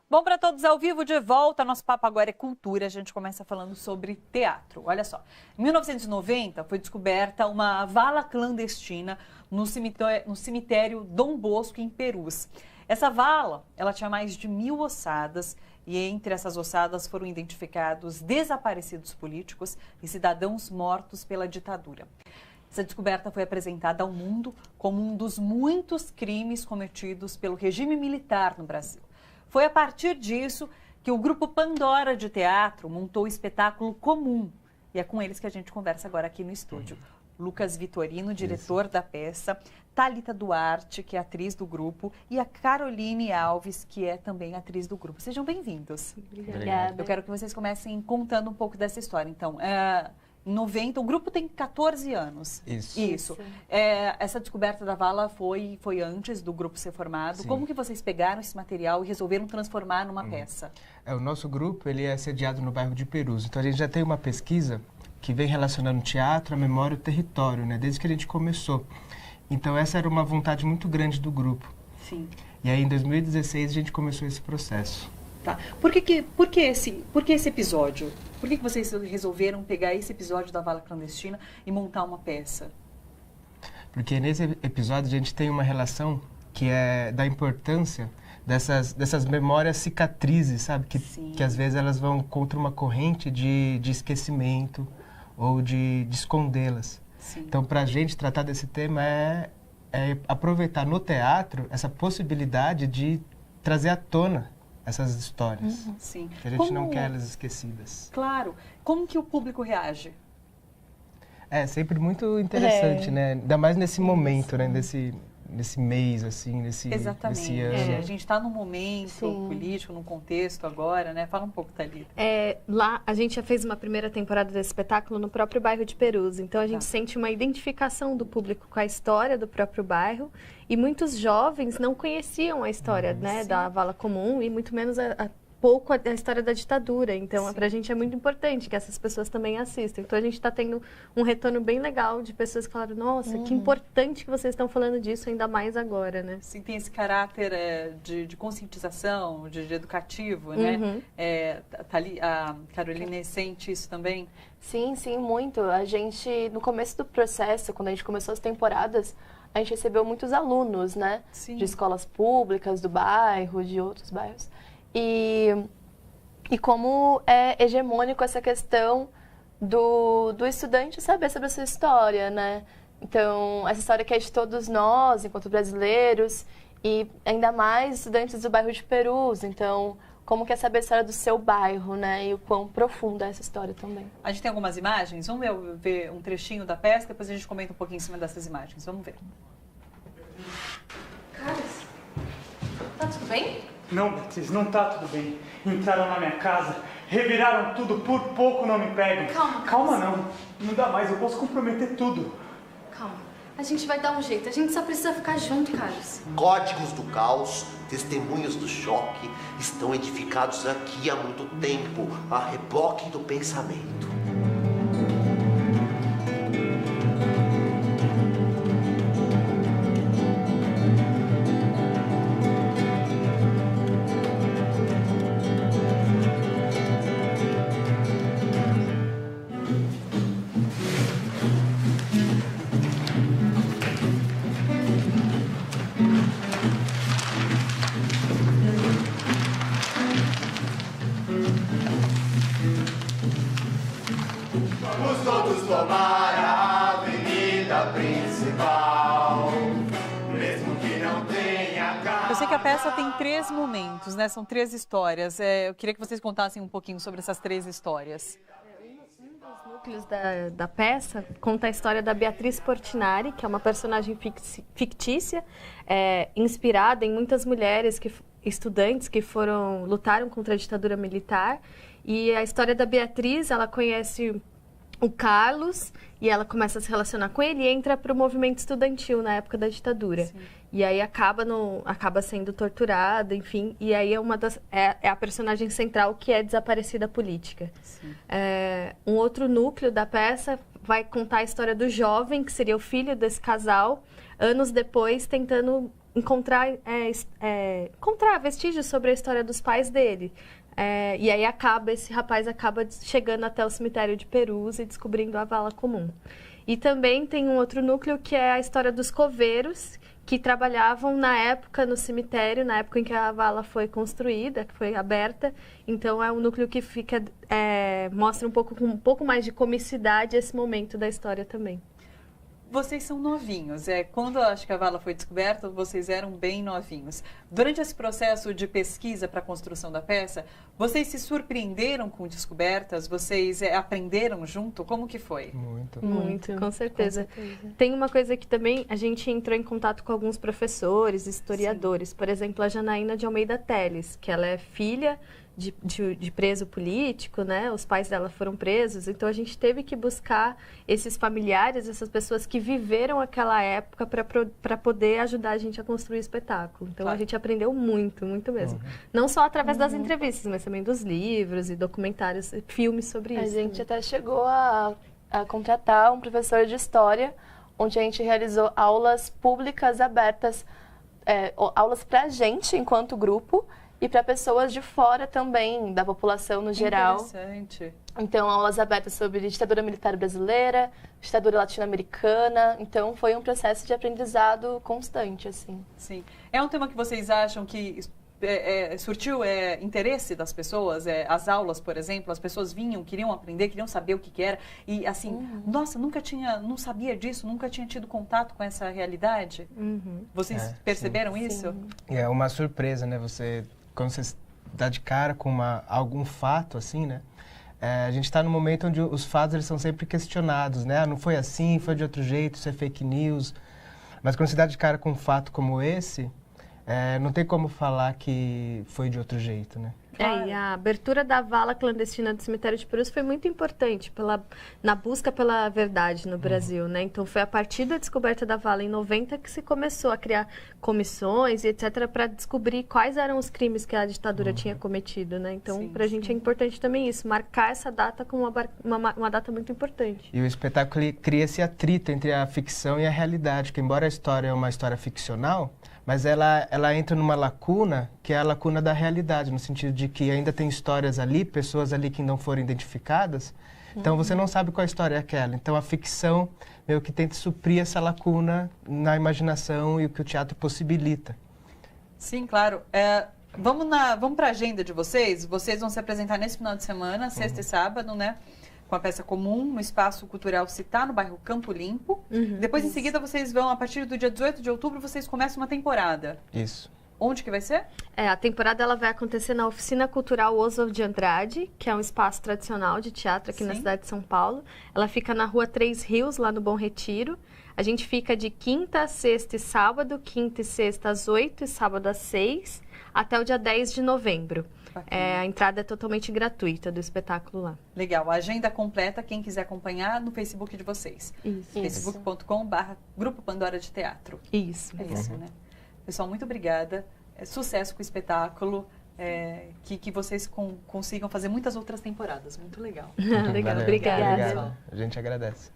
Bom, para todos ao vivo, de volta, nosso papo agora é cultura. A gente começa falando sobre teatro. Olha só, em 1990 foi descoberta uma vala clandestina no cemitério Dom Bosco, em Perus. Essa vala, ela tinha mais de 1.000 ossadas e entre essas ossadas foram identificados desaparecidos políticos e cidadãos mortos pela ditadura. Essa descoberta foi apresentada ao mundo como um dos muitos crimes cometidos pelo regime militar no Brasil. Foi a partir disso que o grupo Pandora de Teatro montou o espetáculo Comum. E é com eles que a gente conversa agora aqui no estúdio. Lucas Vitorino, diretor da peça, Thalita Duarte, que é atriz do grupo, e a Caroline Alves, que é também atriz do grupo. Sejam bem-vindos. Obrigada. Eu quero que vocês comecem contando um pouco dessa história. Então, em 90, o grupo tem 14 anos. Isso. Essa descoberta da vala foi antes do grupo ser formado. Sim. Como que vocês pegaram esse material e resolveram transformar numa peça? O nosso grupo ele é sediado no bairro de Perus. Então a gente já tem uma pesquisa que vem relacionando o teatro, a memória e o território, né? Desde que a gente começou. Então essa era uma vontade muito grande do grupo. Sim. E aí em 2016 a gente começou esse processo. Tá. Por que esse episódio? Por que vocês resolveram pegar esse episódio da vala clandestina e montar uma peça? Porque nesse episódio a gente tem uma relação que é da importância dessas memórias cicatrizes, sabe? Que às vezes elas vão contra uma corrente de esquecimento ou de escondê-las. Então, para a gente tratar desse tema é aproveitar no teatro essa possibilidade de trazer à tona essas histórias. Sim. Que a gente não quer elas esquecidas. Claro. Como que o público reage? É sempre muito interessante, né? Ainda mais nesse momento, né? Nesse mês, assim, nesse ano. A gente está num momento político, num contexto agora, né? Fala um pouco, Thalita. Lá, a gente já fez uma primeira temporada desse espetáculo no próprio bairro de Perus. Então, a gente sente uma identificação do público com a história do próprio bairro. E muitos jovens não conheciam a história, né, da vala comum e muito menos pouco a história da ditadura. Então, para a gente é muito importante que essas pessoas também assistam. Então, a gente está tendo um retorno bem legal de pessoas que falaram, nossa, que importante que vocês estão falando disso, ainda mais agora, né? Sim, tem esse caráter de conscientização, de educativo, né? A Caroline sente isso também? Sim, muito. A gente, no começo do processo, quando a gente começou as temporadas, a gente recebeu muitos alunos, né? Sim. De escolas públicas, do bairro, de outros bairros. E como é hegemônico essa questão do estudante saber sobre a sua história, né? Então, essa história que é de todos nós, enquanto brasileiros, e ainda mais estudantes do bairro de Perus. Então, como que é saber a história do seu bairro, né? E o quão profunda é essa história também. A gente tem algumas imagens? Vamos ver um trechinho da peça, depois a gente comenta um pouquinho em cima dessas imagens. Vamos ver. Carlos, tá tudo bem? Não, Beatriz, não tá tudo bem. Entraram na minha casa, reviraram tudo, por pouco não me pegam. Calma, Calma não dá mais, eu posso comprometer tudo. Calma, a gente vai dar um jeito, a gente só precisa ficar junto, Carlos. Códigos do caos, testemunhos do choque, estão edificados aqui há muito tempo, a reboque do pensamento. Vamos todos tomar a avenida principal, mesmo que não tenha carro. Eu sei que a peça tem 3 momentos, né? São 3 histórias. Eu queria que vocês contassem um pouquinho sobre essas 3 histórias. Um dos núcleos da peça conta a história da Beatriz Portinari, que é uma personagem fictícia, inspirada em muitas mulheres, estudantes que lutaram contra a ditadura militar. E a história da Beatriz, ela conhece o Carlos e ela começa a se relacionar com ele e entra para o movimento estudantil na época da ditadura. Sim. E aí acaba sendo torturada, enfim. E aí é a personagem central que é desaparecida política. Um outro núcleo da peça vai contar a história do jovem, que seria o filho desse casal, anos depois tentando encontrar vestígios sobre a história dos pais dele. E aí esse rapaz acaba chegando até o cemitério de Perus e descobrindo a vala comum. E também tem um outro núcleo que é a história dos coveiros, que trabalhavam na época no cemitério, na época em que a vala foi construída, que foi aberta. Então é um núcleo que mostra com um pouco mais de comicidade esse momento da história também. Vocês são novinhos. Quando acho que a vala foi descoberta, vocês eram bem novinhos. Durante esse processo de pesquisa para a construção da peça, vocês se surpreenderam com descobertas? Vocês aprenderam junto? Como que foi? Muito, com certeza. Tem uma coisa que também a gente entrou em contato com alguns professores, historiadores. Sim. Por exemplo, a Janaína de Almeida Teles, que ela é filha de preso político, né? Os pais dela foram presos, então a gente teve que buscar esses familiares, essas pessoas que viveram aquela época para poder ajudar a gente a construir o espetáculo. Então a gente aprendeu muito, muito mesmo. Não só através das entrevistas, mas também dos livros e documentários, filmes sobre isso. A gente até chegou a contratar um professor de história, onde a gente realizou aulas públicas abertas, aulas pra gente enquanto grupo, e para pessoas de fora também, da população no geral. Interessante. Então, aulas abertas sobre ditadura militar brasileira, ditadura latino-americana. Então, foi um processo de aprendizado constante, assim. Sim. É um tema que vocês acham que surtiu interesse das pessoas? As aulas, por exemplo, as pessoas vinham, queriam aprender, queriam saber o que era. E assim, nossa, não sabia disso, nunca tinha tido contato com essa realidade. Vocês perceberam isso? Sim. É uma surpresa, né? Quando você dá de cara com algum fato, assim, né? A gente está num momento onde os fatos eles são sempre questionados, né? Não foi assim, foi de outro jeito, isso é fake news. Mas quando você dá de cara com um fato como esse, não tem como falar que foi de outro jeito, né? E a abertura da vala clandestina do cemitério de Perus foi muito importante na busca pela verdade no Brasil, né? Então foi a partir da descoberta da vala em 90 que se começou a criar comissões e etc. para descobrir quais eram os crimes que a ditadura tinha cometido, né? Então para a gente é importante também isso, marcar essa data como uma data muito importante. E o espetáculo cria esse atrito entre a ficção e a realidade, que embora a história é uma história ficcional, mas ela entra numa lacuna, que é a lacuna da realidade, no sentido de que ainda tem histórias ali, pessoas ali que não foram identificadas, então você não sabe qual história é aquela. Então a ficção meio que tenta suprir essa lacuna na imaginação e o que o teatro possibilita. Sim, claro. Vamos para a agenda de vocês. Vocês vão se apresentar nesse final de semana, sexta e sábado, né? Com a peça comum no Espaço Cultural Citar, no bairro Campo Limpo. Depois, em seguida, vocês vão, a partir do dia 18 de outubro, vocês começam uma temporada. Isso. Onde que vai ser? A temporada ela vai acontecer na Oficina Cultural Oswald de Andrade, que é um espaço tradicional de teatro aqui na cidade de São Paulo. Ela fica na Rua Três Rios, lá no Bom Retiro. A gente fica de quinta, sexta e sábado, quinta e sexta às 8 e sábado às 6, até o dia 10 de novembro. A entrada é totalmente gratuita do espetáculo lá. Legal. A agenda completa, quem quiser acompanhar, no Facebook de vocês. Isso. facebook.com/Grupo Pandora de Teatro. Isso. É isso, né? Pessoal, muito obrigada. Sucesso com o espetáculo. Que vocês consigam fazer muitas outras temporadas. Muito legal. Legal. Obrigada. A gente agradece.